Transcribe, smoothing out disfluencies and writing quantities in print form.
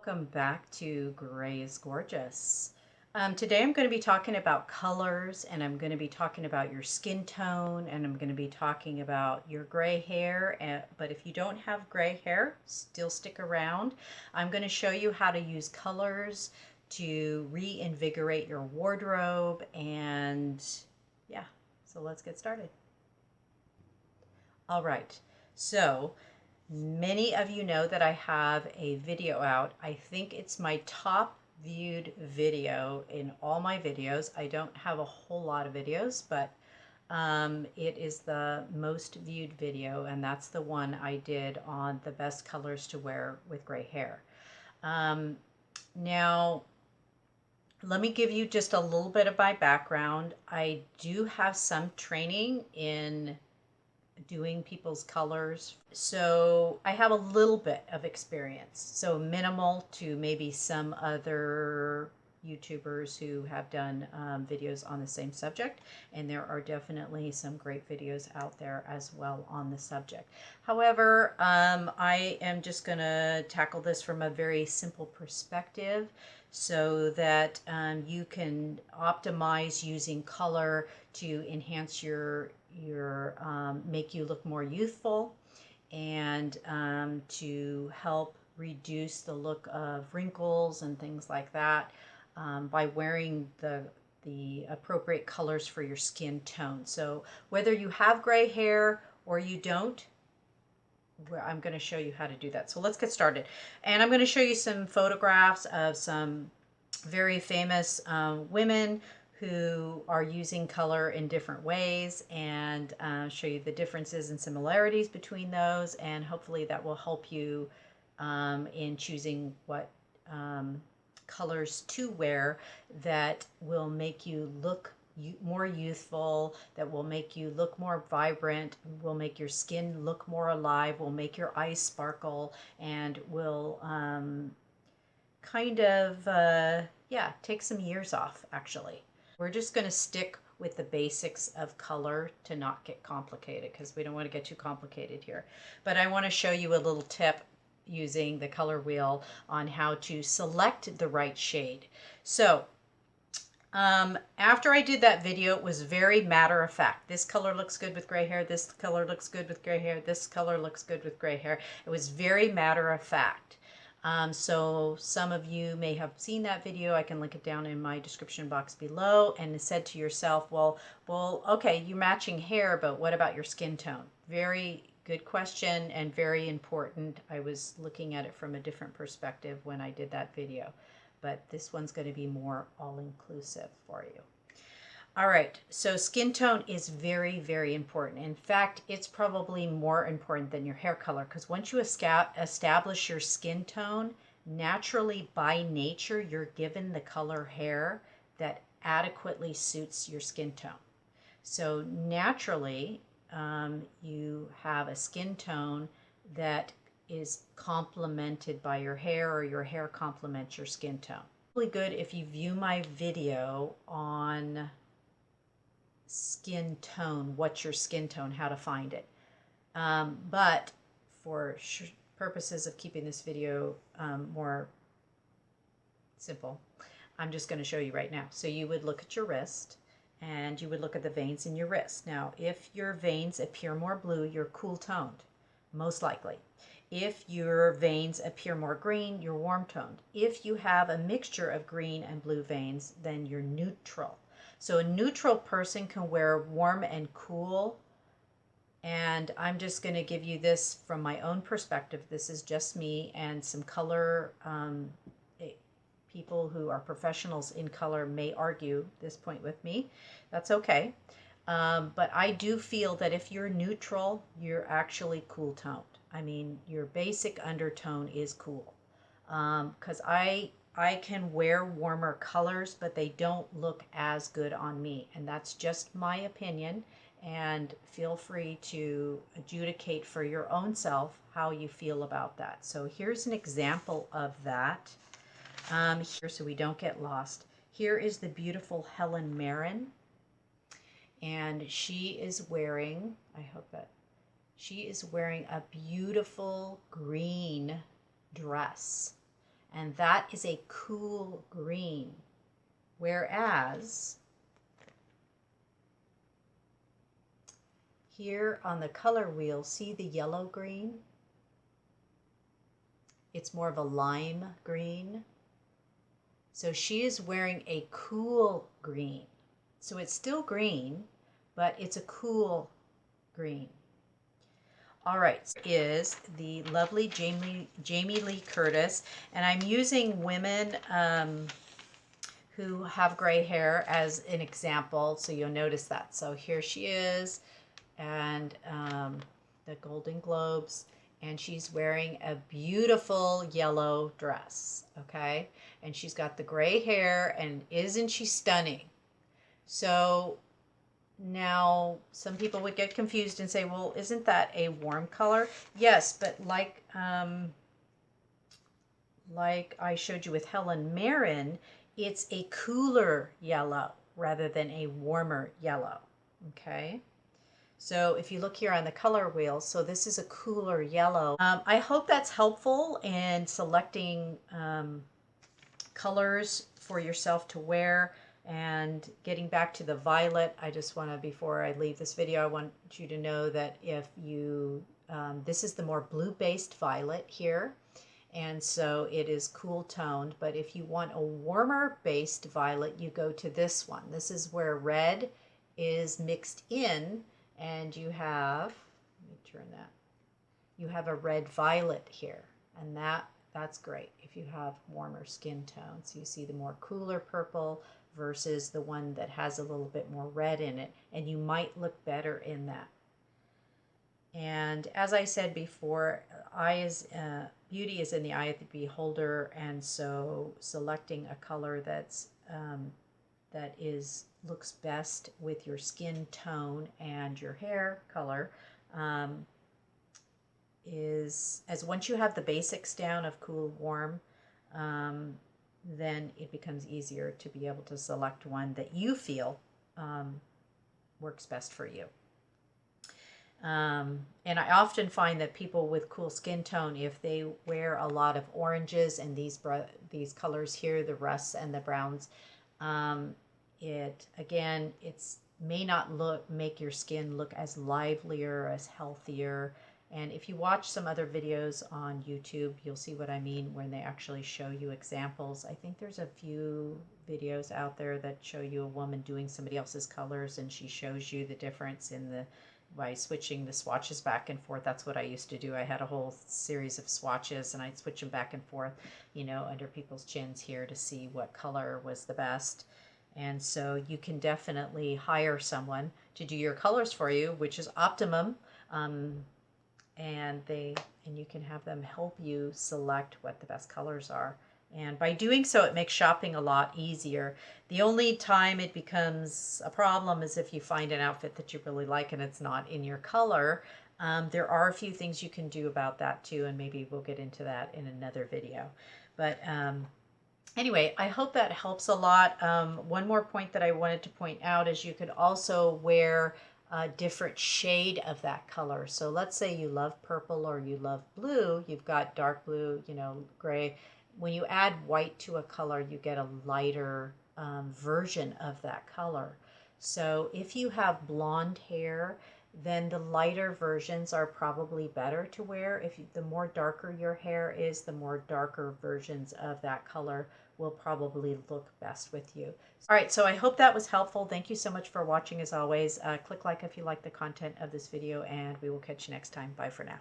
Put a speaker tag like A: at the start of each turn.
A: Welcome back to Gray is Gorgeous. Today I'm going to be talking about colors, and I'm going to be talking about your skin tone, and I'm going to be talking about your gray hair. But if you don't have gray hair, still stick around. I'm going to show you how to use colors to reinvigorate your wardrobe, and yeah, so let's get started. All right, so many of you know that I have a video out. I think it's my top viewed video in all my videos. I don't have a whole lot of videos, but it is the most viewed video, and that's the one I did on the best colors to wear with gray hair. Now, let me give you just a little bit of my background. I do have some training in doing people's colors. So I have a little bit of experience, so minimal to maybe some other YouTubers who have done videos on the same subject, and there are definitely some great videos out there as well on the subject. However, I am just going to tackle this from a very simple perspective so that you can optimize using color to enhance your make you look more youthful, and to help reduce the look of wrinkles and things like that by wearing the appropriate colors for your skin tone. So whether you have gray hair or you don't, I'm going to show you how to do that. So let's get started. And I'm going to show you some photographs of some very famous women who are using color in different ways, and show you the differences and similarities between those, and hopefully that will help you in choosing what colors to wear that will make you look more youthful, that will make you look more vibrant, will make your skin look more alive, will make your eyes sparkle, and will kind of yeah, take some years off actually. We're just going to stick with the basics of color to not get complicated, because we don't want to get too complicated here. But I want to show you a little tip using the color wheel on how to select the right shade. So after I did that video, it was very matter of fact. This color looks good with gray hair. This color looks good with gray hair. This color looks good with gray hair. It was very matter of fact. So some of you may have seen that video. I can link it down in my description box below, and said to yourself, well, okay, you're matching hair, but what about your skin tone? Very good question and very important. I was looking at it from a different perspective when I did that video, but this one's going to be more all-inclusive for you. All right, so skin tone is very, very important. In fact, it's probably more important than your hair color, because once you establish your skin tone, naturally by nature, you're given the color hair that adequately suits your skin tone. So naturally, you have a skin tone that is complemented by your hair, or your hair complements your skin tone. Really good if you view my video on skin tone, what's your skin tone, how to find it. But for purposes of keeping this video more simple, I'm just going to show you right now. So you would look at your wrist, and you would look at the veins in your wrist. Now, if your veins appear more blue, you're cool toned, most likely. If your veins appear more green, you're warm toned. If you have a mixture of green and blue veins, then you're neutral. So a neutral person can wear warm and cool, and I'm just going to give you this from my own perspective. This is just me, and some color people who are professionals in color may argue this point with me. That's okay. But I do feel that if you're neutral, you're actually cool toned. I mean, your basic undertone is cool. Because I can wear warmer colors, but they don't look as good on me. And that's just my opinion. And feel free to adjudicate for your own self how you feel about that. So here's an example of that. Here, so we don't get lost. Here is the beautiful Helen Mirren. And she is wearing, I hope that, she is wearing a beautiful green dress. and that is a cool green. Whereas here on the color wheel, see the yellow green? It's more of a lime green. So she is wearing a cool green. So it's still green, but it's a cool green. All right, is the lovely Jamie Lee Curtis, and I'm using women who have gray hair as an example, so you'll notice that. So here she is, and the Golden Globes, and she's wearing a beautiful yellow dress, okay? And she's got the gray hair, and isn't she stunning? So now some people would get confused and say, well, isn't that a warm color? Yes, but like I showed you with Helen Mirren, it's a cooler yellow rather than a warmer yellow, okay? So if you look here on the color wheel, so this is a cooler yellow. I hope that's helpful in selecting colors for yourself to wear. And getting back to the violet, I just want to, before I leave this video, I want you to know that if you, this is the more blue-based violet here. And so it is cool toned, but if you want a warmer based violet, you go to this one. This is where red is mixed in, and you have, let me turn that, you have a red violet here, and that's great if you have warmer skin tones. You see the more cooler purple versus the one that has a little bit more red in it, and you might look better in that. And as I said before, beauty is in the eye of the beholder, and so selecting a color that looks best with your skin tone and your hair color is, as once you have the basics down of cool, warm, then it becomes easier to be able to select one that you feel works best for you. And I often find that people with cool skin tone, if they wear a lot of oranges and these colors here, the rusts and the browns, it's may not make your skin look as livelier, as healthier. And if you watch some other videos on YouTube, you'll see what I mean when they actually show you examples. I think there's a few videos out there that show you a woman doing somebody else's colors, and she shows you the difference by switching the swatches back and forth. That's what I used to do. I had a whole series of swatches, and I'd switch them back and forth, under people's chins here to see what color was the best. And so you can definitely hire someone to do your colors for you, which is optimum. And you can have them help you select what the best colors are. And by doing so, it makes shopping a lot easier. The only time it becomes a problem is if you find an outfit that you really like and it's not in your color. There are a few things you can do about that too, and maybe we'll get into that in another video. But anyway, I hope that helps a lot. One more point that I wanted to point out is you could also wear a different shade of that color. So let's say you love purple or you love blue. You've got dark blue, gray. When you add white to a color, you get a lighter version of that color. So if you have blonde hair, then the lighter versions are probably better to wear. The more darker your hair is, the more darker versions of that color will probably look best with you. All right, so I hope that was helpful. Thank you so much for watching as always. Click like if you like the content of this video, and we will catch you next time. Bye for now.